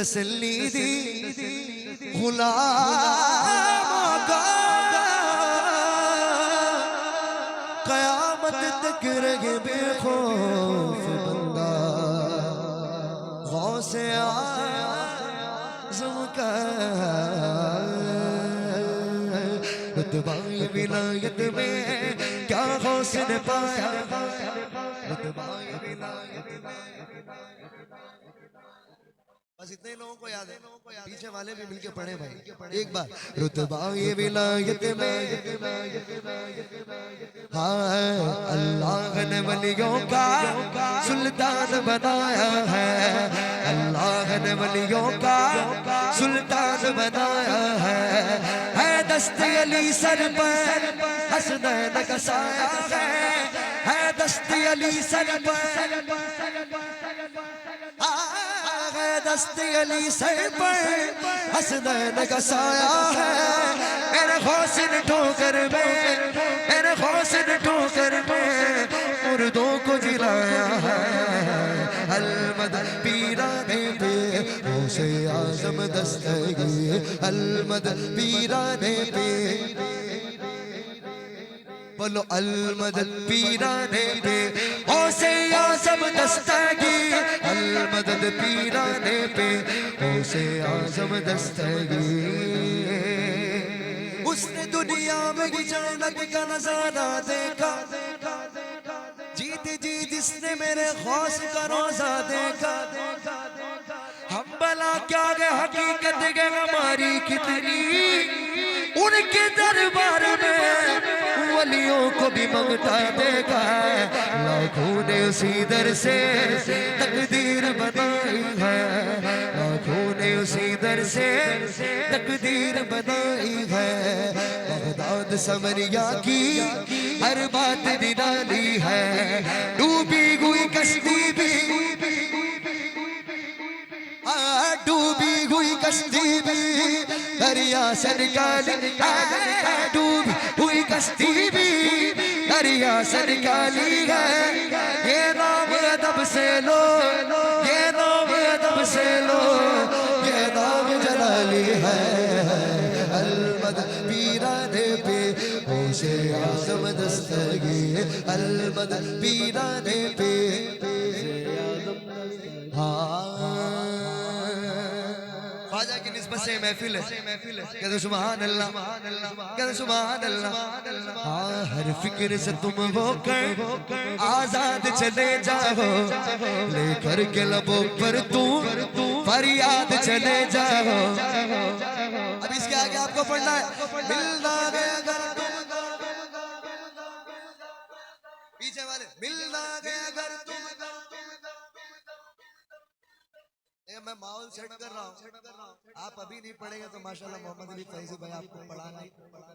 तसल्ली दी गुलामों का, क़यामत तक रहे बेखौफ बंदा गौसे आज़म का। रुतबा विलायत में क्या गौस ने पाया, रुतबा विलायत में। बस इतने लोगों को याद है, पीछे वाले भी मिलके पढ़े भाई एक बार। रुतबा ये विलायत में, हाँ अल्लाह ने वलियों का सुल्तान बनाया है, अल्लाह ने वलियों का सुल्तान बनाया है दस्ते अली सर पर हसनैन का साया है दस्ते अली सर पर, दस्ते अली सर पर हसनैन का साया है। मेरे हौसन ठोकर में, मेरे हौसन ठोकर में मुर्दों को जिलाया है। अलमदद पीराने पे गौसे आज़म दस्तगीर, अलमदद पीराने पे बोलो अलमदद पीराने पे गौसे आज़म दस्तगीर, अलमदद पीराने पे गौसे आज़म दस्तगीर। उसने दुनिया में जन्नत का नजारा देखा, जीते जी जिसने मेरे गौस का रोजा देखा। हम भला क्या गए हकीकत गए हमारी कितनी, उनके दरबार में वलियों को भी मंगता देखा है। लाखों ने उसी दर से तकदीर बनाई है, लाखों ने उसी दर से तकदीर बनाई है। बगदाद समरिया की हर बात निराली है, डूबी हुई कश्ती भी, डूबी हुई कश्ती भी दरिया से निकाली, डूबी हुई कश्ती भी दरिया से निकाली है। ये नाम अदब से लो, ये नाम अदब से लो, ये नाम जलाली है। अलमदद पीराने पे गौसे आज़म दस्तगीर, अलमदद पीराने पे। ख्वाजा की निस्बत से महफिल है, कहते सुभान अल्लाह, कहते सुभान अल्लाह। हाँ हर फिक्र से तुम होकर आजाद चले जाओ, लेकर के लबों पर तुम फरियाद चले जाओ। अब इसके आगे आपको पढ़ना है, मिलना गए अगर तुम, पीछे वाले मिलना गए अगर तुम। मैं माहौल सेट कर रहा हूँ, आप अभी नहीं पढ़ेंगे तो माशाल्लाह मोहम्मद अली फैजी भाई आपको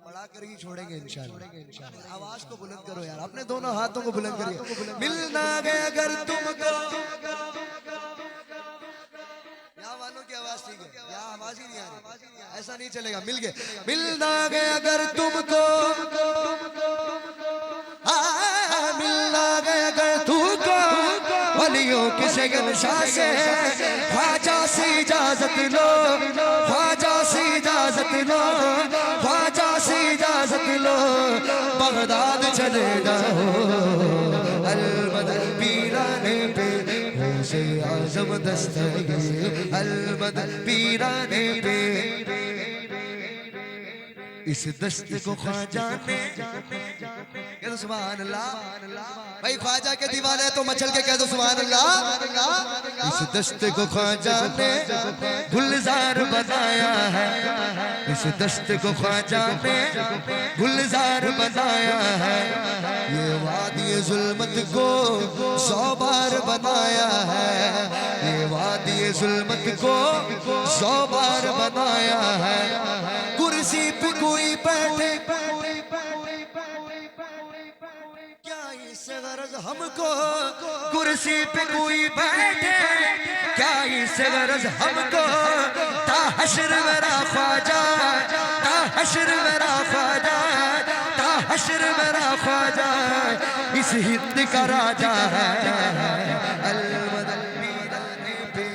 पढ़ा कर ही छोड़ेंगे इंशाल्लाह। आवाज को बुलंद करो यार, अपने दोनों हाथों को बुलंद करिए। मिलना गए अगर तुमको, यहाँ वालों की आवाज ठीक है, यहाँ आवाज ही नहीं आ रही, ऐसा नहीं चलेगा। मिल गए, मिलना गए अगर तुमको, मिलना गए अगर तुमको वलियों के शहंशाह से, ख्वाजा से इजाजत लो, ख्वाजा से इजाजत लो, ख्वाजा से इजाजत लो, बगदाद चले जाओ। अलमदद पीराने पे गौसे आज़म दस्तगीर, अलमदद पीराने पे। इस दस्त को ख्वाजा ने, कह दो सुभान अल्लाह। भाई ख्वाजा के दीवाने तो मचल के कह दो सुभान अल्लाह। इस दस्त को ख्वाजा ने गुलजार बनाया है, इस दस्त को ख्वाजा ने गुलजार बनाया है। ये वादी जुल्मत को 100 बार बनाया है, ये वादी जुल्मत को 100 बार बनाया है। कुर्सी पे कोई बैठे, क्या इससे गरज हमको, कुर्सी पे कोई बैठे, क्या इससे गरज हमको। ता हश्र मेरा ख्वाजा, ता हश्र मेरा ख्वाजा, ता हश्र मेरा ख्वाजा इस हिंद का राजा है। अलमदद पीराने पे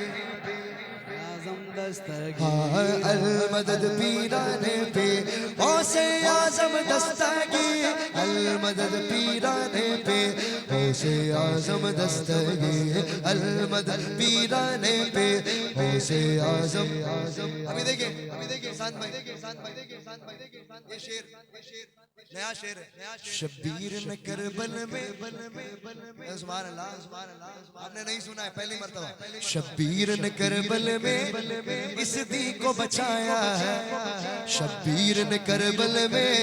अलमदद पीराने पे गौसे आजम दस्तगीर, अलमदद पीराने पे गौसे आजम दस्तगीर, अलमदद पीराने पे गौसे आजम। अभी देखिए शान भाई, ये शेर नया शेर है। शब्बीर ने करबल में, सुभान अल्लाह, आपने नहीं सुना है पहली मर्तबा। शब्बीर ने करबल में इस दी को बचाया है, शब्बीर ने करबल में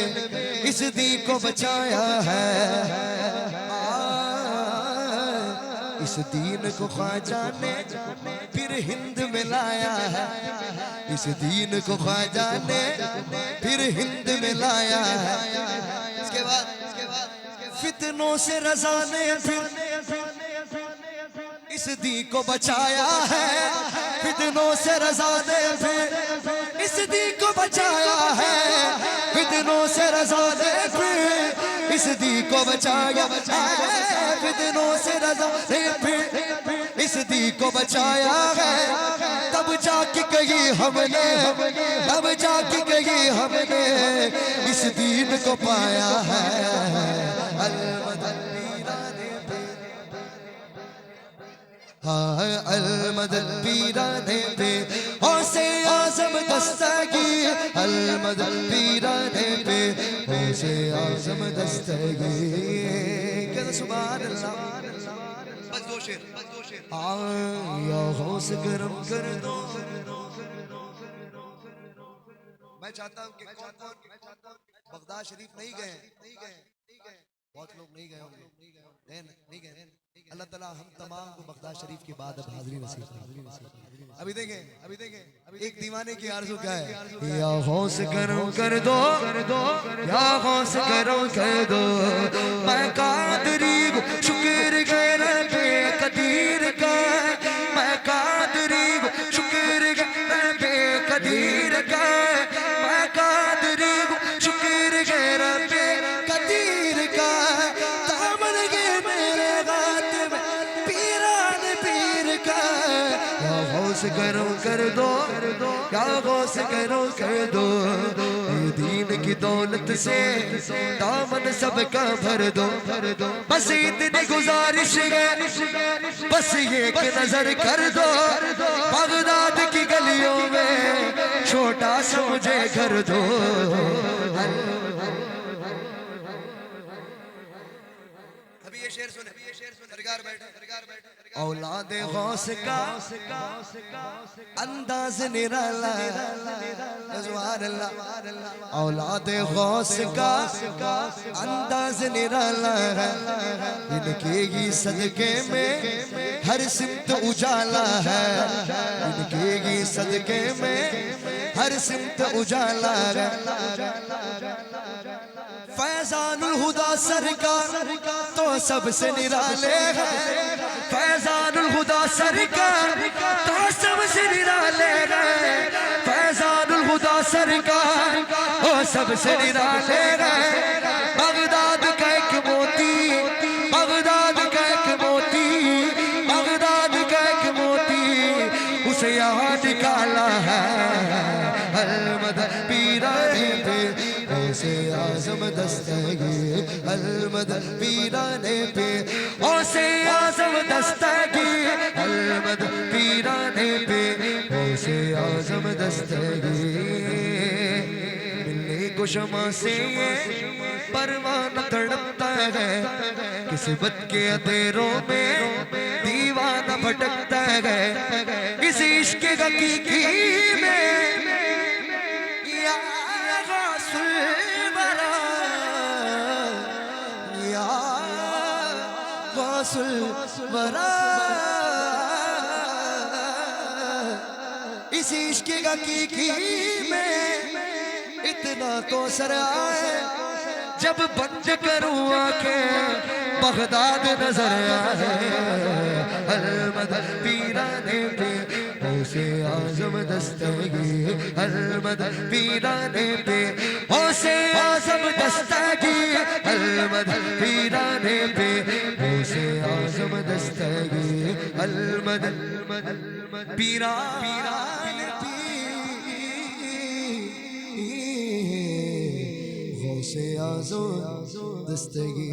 इस दी को बचाया है। इस दीन को ख्वाजा ने फिर हिंद में लाया है, इस दीन को ख्वाजा ने फिर हिंद में लाया है। इसके बाद फितनों से रज़ा ने फिर इस दी को बचाया है, फितनों से रज़ा ने फिर इस दी को बचाया है, फितनों से रज़ा ने फिर इस दी को बचाया है, फितनों से रज़ा ने फिर इस दी को बचाया है। तब जाके कही हमने, तब जाके कही हमने इस दीन को पाया है। अलमदद पीराने पे, हाँ अलमदद पीराने पे गौसे आजम दस्तगीर, अलमदद पीराने पे गौसे आजम दस्तगीर। कहते सुभान अल्लाह। बस दो शेर, या गौस करम कर दो। मैं चाहता हूँ कि कौन बगदाद शरीफ नहीं गए, बहुत लोग नहीं गए होंगे, नहीं गए। अल्लाह ताला हम तमाम को बगदाद शरीफ के बाद अब हाज़िरी नसीब करे। अभी देखें एक दीवाने की आरज़ू क्या है। या गौस करम कर दो, या गौस करम कर दो, मैं कादरी को शुक्र कर बेकदीर का, मैं कादरी को शुक्र कर बेकदीर का, मैं कादरी को शुक्र कर बेकदीर का। दामन के मेरे गात में पीरान पीर का। या गौस करम कर दो, या गौस करम कर दो, दीन की दौलत से दामन सबका भर दो। बस इतनी गुजारिश है, बस ये एक नजर कर दो, बगदाद की गलियों में छोटा सा मुझे घर दो। अभी ये शेर सुने, सरकार बैठे। औलादे गौस का अंदाज निराला, सुभान अल्लाह। औलादे गौस का अंदाज निराला है, इनके ही सदके में हर सिमत उजाला है, इनके ही सदके में हर सिमत उजाला है। फैजानुल हुदा सरकार तो सबसे निराले हैं, फैजानुल हुदा सरकार तो सबसे निराले हैं, फैजानुल हुदा सरकार तो सबसे निराले हैं। बगदाद का एक मोती, बगदाद का एक मोती, बगदाद का एक मोती उसे यहाँ निकाला है। अलमदद पीराने पे गौसे आजम दस्तगीर, अलमदद पीराने पे गौसे आजम दस्तगीर, अलमदद पीराने पे गौसे आजम दस्तगीर। मिलने को शमा से ये परवाना तड़पता है, किस्मत के अंधेरों में दीवाना भटकता है, इस इश्क हकीकी में इस इश्क हकीकी में इतना तो सर आए, जब बंद करूँ आंखें बगदाद नजर आए। अलमदद पीराने पे गौसे आजम दस्तगीर, अलमदद पीराने पे गौसे आजम दस्तगीर, अलमदद पीराने पे गौसे आजम दस्तगीर, अलमदद पीराने पे से आजो दस्तगी